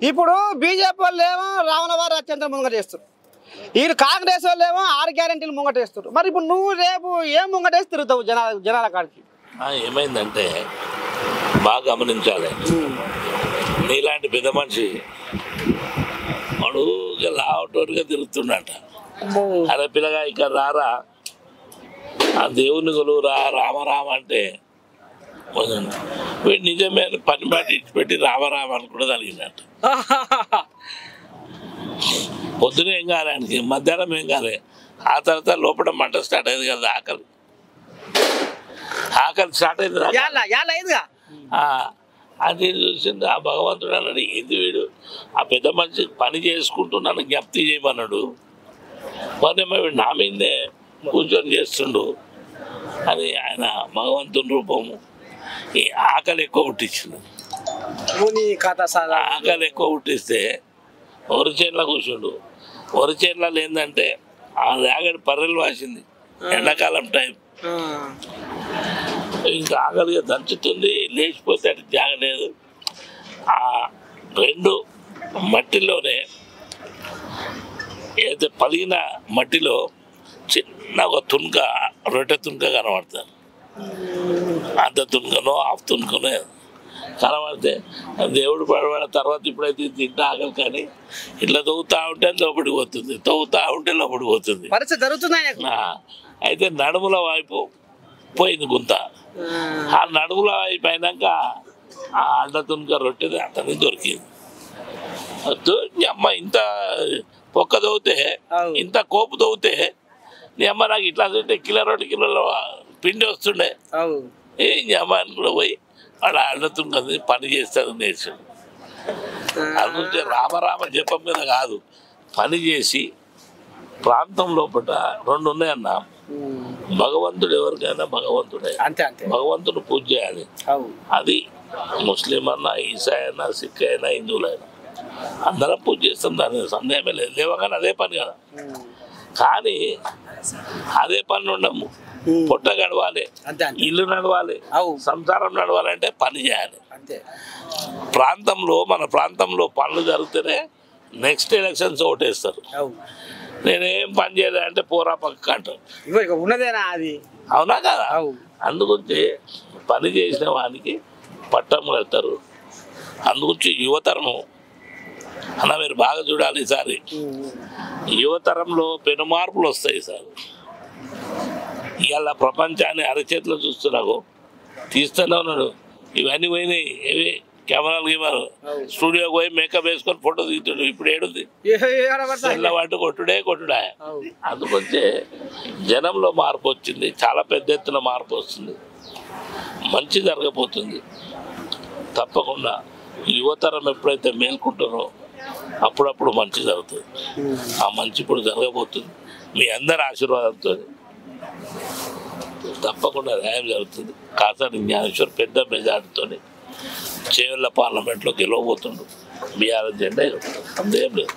ఇప్పుడు బీజేపీ వాళ్ళు ఏమో రావణవారి అత్యంత ముంగటేస్తారు, వీళ్ళు కాంగ్రెస్ వాళ్ళు ఏమో 6 గ్యారెంటీలు ముంగటేస్తారు. మరి ఇప్పుడు నువ్వు రేపు ఏం ముంగటేసి తిరుగుతావు జనాల కాడికి? ఏమైందంటే బాగా గమనించాలి, నీలాంటి పెద్ద మనిషి వాడు లావటోరుగా తిరుగుతున్నట. అరే పిల్లగా ఇక్కడ రారా, ఆ దేవుని కొలువురా రామరామ అంటే వీడు నిజమే పని పాటి పెట్టి రామరామ అని కూడా తగినట్టు. పొద్దున ఏం కాలే ఆయనకి, మధ్యాహ్నం ఏం కాలే, ఆ తర్వాత లోపల మంట స్టార్ట్ అయింది కదా, ఆకలి స్టార్ట్ అయింది. అది చూసింది ఆ భగవంతుడు అన్నాడు, ఏంది వీడు ఆ పెద్ద మనిషి పని చేసుకుంటూ నన్ను జ్ఞప్తి చేయమన్నాడు, మరేమో వీడు నా మీదే కూర్చొని చేస్తుండు అని ఆయన భగవంతుని రూపము. ఈ ఆకలి ఎక్కువ పుట్టించింది, ఆకలి ఎక్కువ పుట్టిస్తే వరి చేనులో కూర్చుండు. వరి చేనులలో ఏంటంటే ఆ ఆగడి పర్రెలు వాసింది, ఎండాకాలం టైం, ఇంకా ఆకలిగా దంచుతుంది, లేచిపోతే అది జాగలేదు. ఆ 2 మట్టిలోనే ఏదైతే పలిగిన మట్టిలో చిన్న ఒక తునక, రొట్టె తునక కనబడతాను. అంత తునకనో హాఫ్ తునకనో కనబడితే దేవుడు పడబడిన తర్వాత ఇప్పుడైతే తింటా ఆకలి, కానీ ఇట్లా తవ్వుతా ఉంటే లోపలికి పోతుంది, తవ్వుతా ఉంటే లోపలికి పోతుంది. అయితే నడుముల వైపు పోయింది గుంత. ఆ నడుముల వైపు అయినాక ఆ అండ తునక రొట్టెది అతనికి దొరికింది. అమ్మ ఇంత పొక్క తవ్వుతే, ఇంత కోపు తవ్వుతే నీ అమ్మ నాకు ఇట్లా తింటే కిలో 2 కిలోల పిండి వస్తుండే, అమ్మ అని కూడా పోయి వాడు అండ తునకది పని చేస్తాడు నేర్చాడు. అందుకే రామరామ జపం మీద కాదు, పని చేసి ప్రాంతం లోపల 2 ఉన్నాయన్న. భగవంతుడు ఎవరికైనా భగవంతుడే, భగవంతుడు పూజ చేయాలి. అది ముస్లిం అన్నా, ఈసాయి అయినా, సిక్ అయినా, హిందువులైనా అందరం పూజ చేస్తాం, దాని సందేహమే లేదు. లేవగానే అదే పని కదా, కానీ అదే పని ఉండము. పొట్ట గడవాలి, ఇల్లు నడవాలి, సంసారం నడవాలంటే పని చేయాలి. ప్రాంతంలో మన ప్రాంతంలో పనులు జరిగితేనే నెక్స్ట్ ఎలక్షన్స్ ఓటేస్తారు. నేనేం పని చేయలేదంటే పోరా పక్క అంటారు, ఉన్నదేనా అది, అవునా కదా? అందుగురించి పని చేసిన వానికి పట్టం కడతారు. అందుగురించి యువతరము అన్న మీరు బాగా చూడాలి. ఈసారి యువతరంలో పెను మార్పులు వస్తాయి సార్. ఇవాళ ప్రపంచాన్ని అరచేతిలో చూస్తున్నావు, తీస్తూనే ఉన్నాడు. ఇవన్నీ పోయినాయి, ఇవి కెమెరాలు స్టూడియోకి పోయి మేకప్ వేసుకొని ఫోటో తీస్తాడు. ఇప్పుడు ఏడుంది, వాటి కొట్టుడా. అందుకొచ్చే జనంలో మార్పు వచ్చింది, చాలా పెద్ద ఎత్తున మార్పు వస్తుంది, మంచి జరగబోతుంది తప్పకుండా. యువతరం ఎప్పుడైతే మేల్కుంటారో అప్పుడప్పుడు మంచి జరుగుతుంది. ఆ మంచి ఇప్పుడు జరగబోతుంది. మీ అందరి ఆశీర్వాదంతో తప్పకుండా న్యాయం జరుగుతుంది. కాసాని జ్ఞానేశ్వర్ పెద్ద మెజార్టీతో చేవెళ్ళ పార్లమెంట్లో గెలవబోతుండు. బీఆర్ఎస్ జెండా అంతేం లేదు.